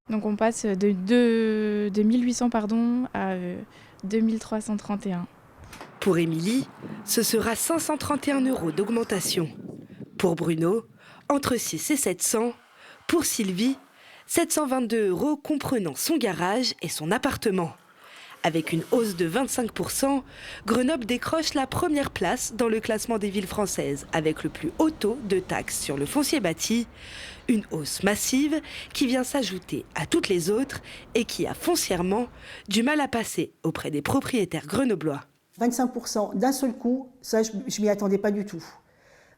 Donc on passe de 1800 à 2331. Pour Émilie, ce sera 531 € d'augmentation. Pour Bruno, entre 6 et 700. Pour Sylvie, 722 € comprenant son garage et son appartement. Avec une hausse de 25%, Grenoble décroche la première place dans le classement des villes françaises avec le plus haut taux de taxes sur le foncier bâti. Une hausse massive qui vient s'ajouter à toutes les autres et qui a foncièrement du mal à passer auprès des propriétaires grenoblois. 25% d'un seul coup, ça je m'y attendais pas du tout.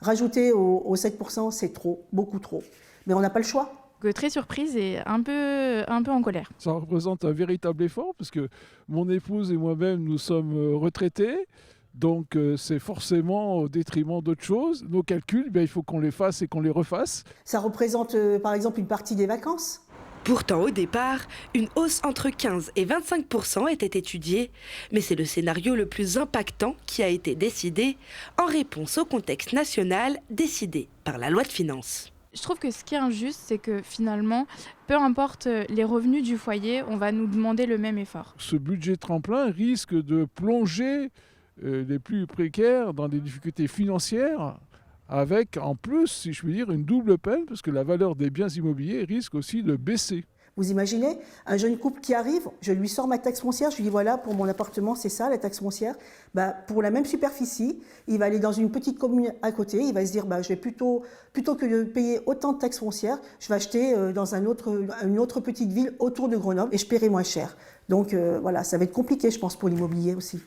Rajouter aux 7%, c'est trop, beaucoup trop. Mais on n'a pas le choix. Très surprise et un peu en colère. Ça représente un véritable effort parce que mon épouse et moi-même, nous sommes retraités. Donc c'est forcément au détriment d'autres choses. Nos calculs, il faut qu'on les fasse et qu'on les refasse. Ça représente par exemple une partie des vacances. Pourtant, au départ, une hausse entre 15 et 25% était étudiée, mais c'est le scénario le plus impactant qui a été décidé en réponse au contexte national décidé par la loi de finances. Je trouve que ce qui est injuste, c'est que finalement, peu importe les revenus du foyer, on va nous demander le même effort. Ce budget tremplin risque de plonger les plus précaires dans des difficultés financières, avec en plus, si je puis dire, une double peine, parce que la valeur des biens immobiliers risque aussi de baisser. Vous imaginez, un jeune couple qui arrive, je lui sors ma taxe foncière, je lui dis voilà, pour mon appartement, c'est ça la taxe foncière. Pour la même superficie, il va aller dans une petite commune à côté, il va se dire je vais plutôt que de payer autant de taxes foncières, je vais acheter dans une autre petite ville autour de Grenoble et je paierai moins cher. Donc voilà, ça va être compliqué, je pense, pour l'immobilier aussi.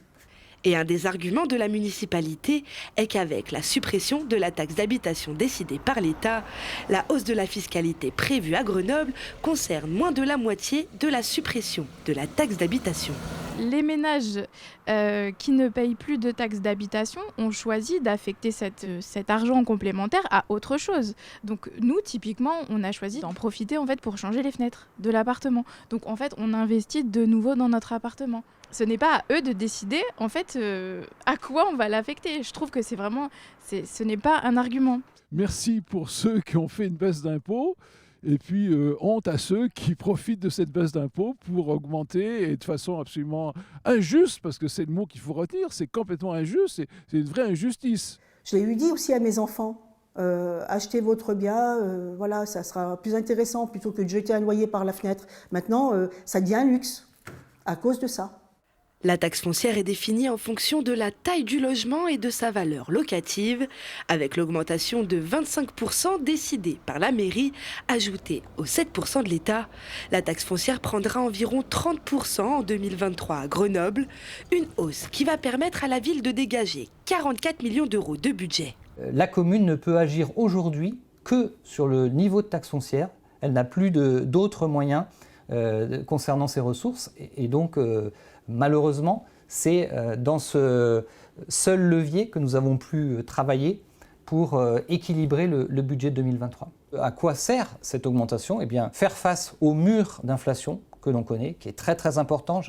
Et un des arguments de la municipalité est qu'avec la suppression de la taxe d'habitation décidée par l'État, la hausse de la fiscalité prévue à Grenoble concerne moins de la moitié de la suppression de la taxe d'habitation. Les ménages qui ne payent plus de taxes d'habitation ont choisi d'affecter cet argent complémentaire à autre chose. Donc nous, typiquement, on a choisi d'en profiter en fait, pour changer les fenêtres de l'appartement. Donc en fait, on investit de nouveau dans notre appartement. Ce n'est pas à eux de décider en fait à quoi on va l'affecter. Je trouve que ce n'est pas un argument. Merci pour ceux qui ont fait une baisse d'impôts. Et puis, honte à ceux qui profitent de cette baisse d'impôts pour augmenter et de façon absolument injuste, parce que c'est le mot qu'il faut retenir, c'est complètement injuste, c'est une vraie injustice. Je l'ai dit aussi à mes enfants, achetez votre bien, voilà, ça sera plus intéressant plutôt que de jeter un loyer par la fenêtre. Maintenant, ça devient un luxe à cause de ça. La taxe foncière est définie en fonction de la taille du logement et de sa valeur locative, avec l'augmentation de 25% décidée par la mairie, ajoutée aux 7% de l'État. La taxe foncière prendra environ 30% en 2023 à Grenoble, une hausse qui va permettre à la ville de dégager 44 millions d'euros de budget. La commune ne peut agir aujourd'hui que sur le niveau de taxe foncière. Elle n'a plus d'autres moyens concernant ses ressources et donc malheureusement c'est dans ce seul levier que nous avons pu travailler pour équilibrer le budget 2023. À quoi sert cette augmentation ? Eh bien, faire face au mur d'inflation que l'on connaît, qui est très très important,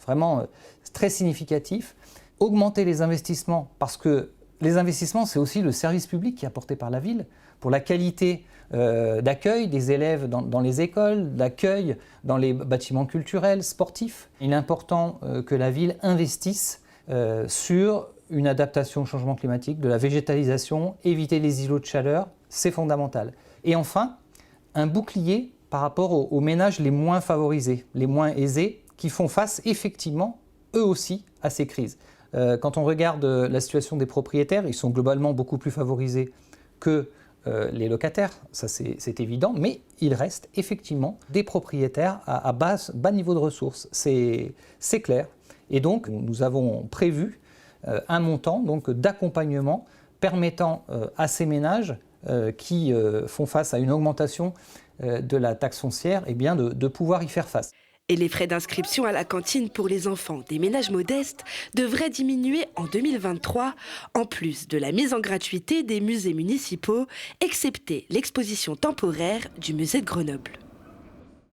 vraiment très significatif, augmenter les investissements parce que les investissements, c'est aussi le service public qui est apporté par la ville pour la qualité d'accueil des élèves dans les écoles, d'accueil dans les bâtiments culturels, sportifs. Il est important que la ville investisse sur une adaptation au changement climatique, de la végétalisation, éviter les îlots de chaleur, c'est fondamental. Et enfin, un bouclier par rapport aux ménages les moins favorisés, les moins aisés, qui font face effectivement, eux aussi, à ces crises. Quand on regarde la situation des propriétaires, ils sont globalement beaucoup plus favorisés que les locataires, ça c'est évident, mais il reste effectivement des propriétaires à bas niveau de ressources, c'est clair. Et donc nous avons prévu un montant d'accompagnement permettant à ces ménages qui font face à une augmentation de la taxe foncière de pouvoir y faire face. Et les frais d'inscription à la cantine pour les enfants des ménages modestes devraient diminuer en 2023, en plus de la mise en gratuité des musées municipaux, excepté l'exposition temporaire du musée de Grenoble.